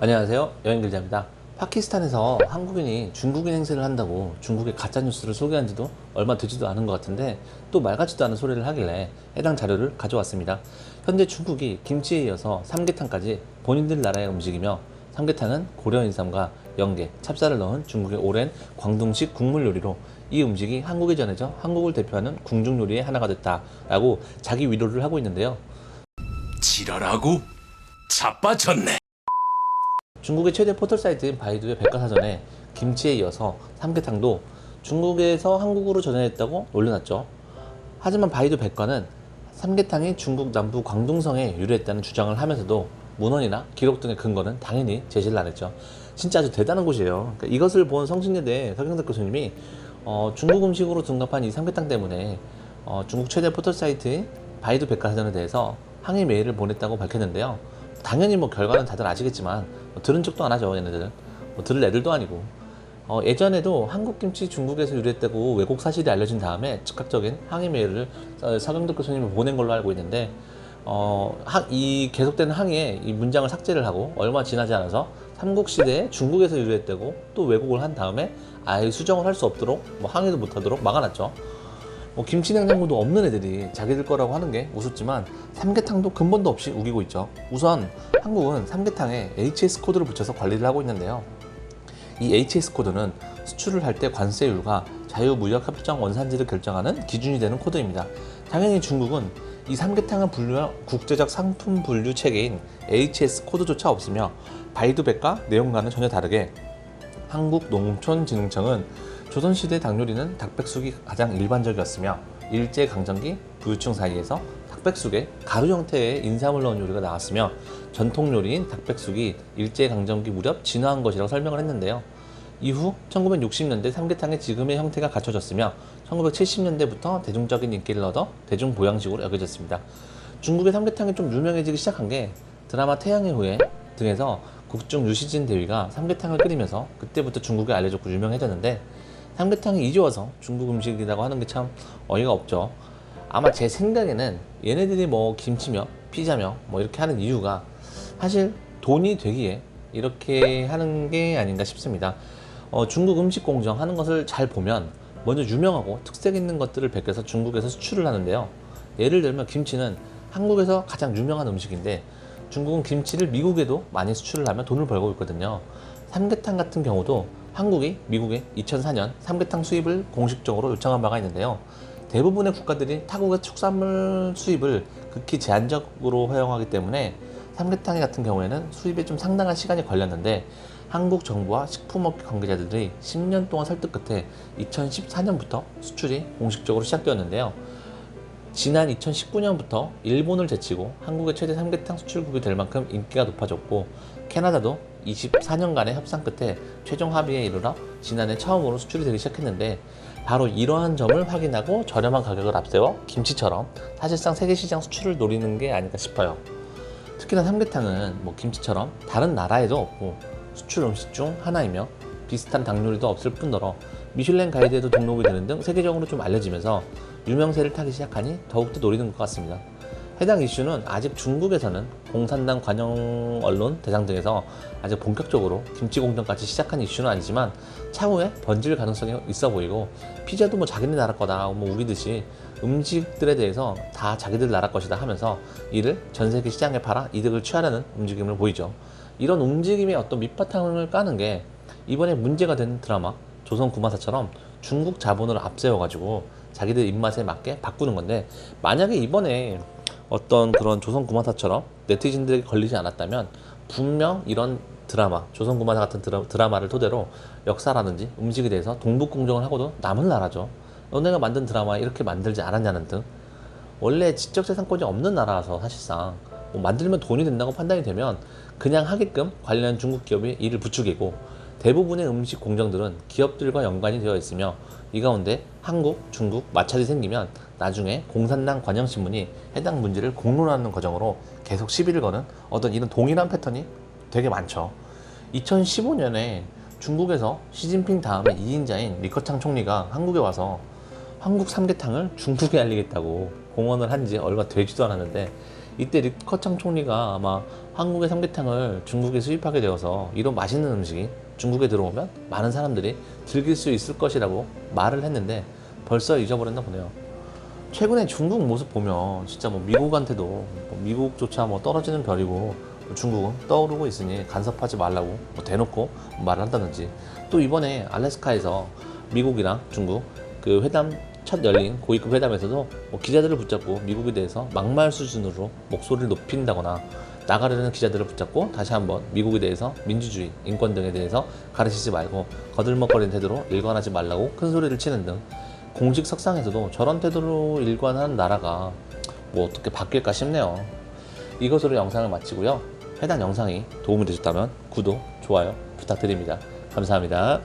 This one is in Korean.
안녕하세요. 여행길자입니다. 파키스탄에서 한국인이 중국인 행세를 한다고 중국의 가짜뉴스를 소개한 지도 얼마 되지도 않은 것 같은데 또 말 같지도 않은 소리를 하길래 해당 자료를 가져왔습니다. 현재 중국이 김치에 이어서 삼계탕까지 본인들 나라에 움직이며 삼계탕은 고려 인삼과 연계, 찹쌀을 넣은 중국의 오랜 광둥식 국물 요리로 이 음식이 한국에 전해져 한국을 대표하는 궁중 요리의 하나가 됐다라고 자기 위로를 하고 있는데요. 지랄하고 자빠졌네. 중국의 최대 포털 사이트인 바이두의 백과사전에 김치에 이어서 삼계탕도 중국에서 한국으로 전해졌다고 올려놨죠. 하지만 바이두 백과는 삼계탕이 중국 남부 광둥성에 유래했다는 주장을 하면서도 문헌이나 기록 등의 근거는 당연히 제시를 안 했죠. 진짜 아주 대단한 곳이에요. 그러니까 이것을 본 성신여대 서경석 교수님이 중국 음식으로 둔갑한 이 삼계탕 때문에 중국 최대 포털 사이트인 바이두 백과사전에 대해서 항의 메일을 보냈다고 밝혔는데요. 당연히 결과는 다들 아시겠지만 들은 척도 안 하죠. 얘네들은 들을 애들도 아니고 예전에도 한국 김치 중국에서 유래했다고 왜곡 사실이 알려진 다음에 즉각적인 항의 메일을 서경덕 교수님이 보낸 걸로 알고 있는데 이 계속되는 항의에 이 문장을 삭제를 하고 얼마 지나지 않아서 삼국시대에 중국에서 유래했다고 또 왜곡을 한 다음에 아예 수정을 할 수 없도록 항의도 못하도록 막아놨죠. 김치 냉장고도 없는 애들이 자기들 거라고 하는 게 우습지만 삼계탕도 근본도 없이 우기고 있죠. 우선 한국은 삼계탕에 HS 코드를 붙여서 관리를 하고 있는데요. 이 HS 코드는 수출을 할 때 관세율과 자유무역협정 원산지를 결정하는 기준이 되는 코드입니다. 당연히 중국은 이 삼계탕을 분류한 국제적 상품 분류 체계인 HS 코드조차 없으며 바이두 백과 내용과는 전혀 다르게 한국농촌진흥청은 조선시대 닭요리는 닭백숙이 가장 일반적이었으며 일제강점기 부유층 사이에서 닭백숙에 가루 형태의 인삼을 넣은 요리가 나왔으며 전통 요리인 닭백숙이 일제강점기 무렵 진화한 것이라고 설명을 했는데요. 이후 1960년대 삼계탕의 지금의 형태가 갖춰졌으며 1970년대부터 대중적인 인기를 얻어 대중보양식으로 여겨졌습니다. 중국의 삼계탕이 좀 유명해지기 시작한 게 드라마 태양의 후예 등에서 국중 유시진 대위가 삼계탕을 끓이면서 그때부터 중국에 알려졌고 유명해졌는데 삼계탕이 이제 와서 중국 음식이라고 하는 게 참 어이가 없죠. 아마 제 생각에는 얘네들이 김치며 피자며 이렇게 하는 이유가 사실 돈이 되기에 이렇게 하는 게 아닌가 싶습니다. 중국 음식 공정 하는 것을 잘 보면 먼저 유명하고 특색 있는 것들을 베껴서 중국에서 수출을 하는데요. 예를 들면 김치는 한국에서 가장 유명한 음식인데 중국은 김치를 미국에도 많이 수출을 하며 돈을 벌고 있거든요. 삼계탕 같은 경우도 한국이 미국에 2004년 삼계탕 수입을 공식적으로 요청한 바가 있는데요. 대부분의 국가들이 타국의 축산물 수입을 극히 제한적으로 허용하기 때문에 삼계탕 같은 경우에는 수입에 좀 상당한 시간이 걸렸는데 한국 정부와 식품업계 관계자들이 10년 동안 설득 끝에 2014년부터 수출이 공식적으로 시작되었는데요. 지난 2019년부터 일본을 제치고 한국의 최대 삼계탕 수출국이 될 만큼 인기가 높아졌고 캐나다도 24년간의 협상 끝에 최종 합의에 이르러 지난해 처음으로 수출이 되기 시작했는데 바로 이러한 점을 확인하고 저렴한 가격을 앞세워 김치처럼 사실상 세계시장 수출을 노리는 게 아닐까 싶어요. 특히나 삼계탕은 김치처럼 다른 나라에도 없고 수출 음식 중 하나이며 비슷한 닭 요리도 없을 뿐더러 미슐랭 가이드에도 등록이 되는 등 세계적으로 좀 알려지면서 유명세를 타기 시작하니 더욱더 노리는 것 같습니다. 해당 이슈는 아직 중국에서는 공산당 관영 언론 대상 등에서 아직 본격적으로 김치 공정까지 시작한 이슈는 아니지만 차후에 번질 가능성이 있어 보이고 피자도 자기네 나라 거다 우기듯이 음식들에 대해서 다 자기들 나라 것이다 하면서 이를 전 세계 시장에 팔아 이득을 취하려는 움직임을 보이죠. 이런 움직임의 어떤 밑바탕을 까는 게 이번에 문제가 된 드라마 조선구마사처럼 중국 자본을 앞세워가지고 자기들 입맛에 맞게 바꾸는 건데 만약에 이번에 어떤 그런 조선구마사처럼 네티즌들에게 걸리지 않았다면 분명 이런 드라마 조선구마사 같은 드라마를 토대로 역사라든지 음식에 대해서 동북공정을 하고도 남은 나라죠. 너네가 만든 드라마 이렇게 만들지 않았냐는 등 원래 지적재산권이 없는 나라라서 사실상 만들면 돈이 된다고 판단이 되면 그냥 하게끔 관련 중국 기업이 이를 부추기고 대부분의 음식 공정들은 기업들과 연관이 되어 있으며 이 가운데 한국, 중국 마찰이 생기면 나중에 공산당 관영신문이 해당 문제를 공론하는 과정으로 계속 시비를 거는 어떤 이런 동일한 패턴이 되게 많죠. 2015년에 중국에서 시진핑 다음에 2인자인 리커창 총리가 한국에 와서 한국 삼계탕을 중국에 알리겠다고 공언을 한 지 얼마 되지도 않았는데 이때 리커창 총리가 아마 한국의 삼계탕을 중국에 수입하게 되어서 이런 맛있는 음식이 중국에 들어오면 많은 사람들이 즐길 수 있을 것이라고 말을 했는데 벌써 잊어버렸나 보네요. 최근에 중국 모습 보면 진짜 뭐 미국한테도 미국조차 뭐 떨어지는 별이고 중국은 떠오르고 있으니 간섭하지 말라고 뭐 대놓고 말을 한다든지, 또 이번에 알래스카에서 미국이랑 중국 그 회담 첫 열린 고위급 회담에서도 뭐 기자들을 붙잡고 미국에 대해서 막말 수준으로 목소리를 높인다거나 나가려는 기자들을 붙잡고 다시 한번 미국에 대해서 민주주의, 인권 등에 대해서 가르치지 말고 거들먹거리는 태도로 일관하지 말라고 큰 소리를 치는 등 공식 석상에서도 저런 태도로 일관한 나라가 뭐 어떻게 바뀔까 싶네요. 이것으로 영상을 마치고요. 해당 영상이 도움이 되셨다면 구독, 좋아요 부탁드립니다. 감사합니다.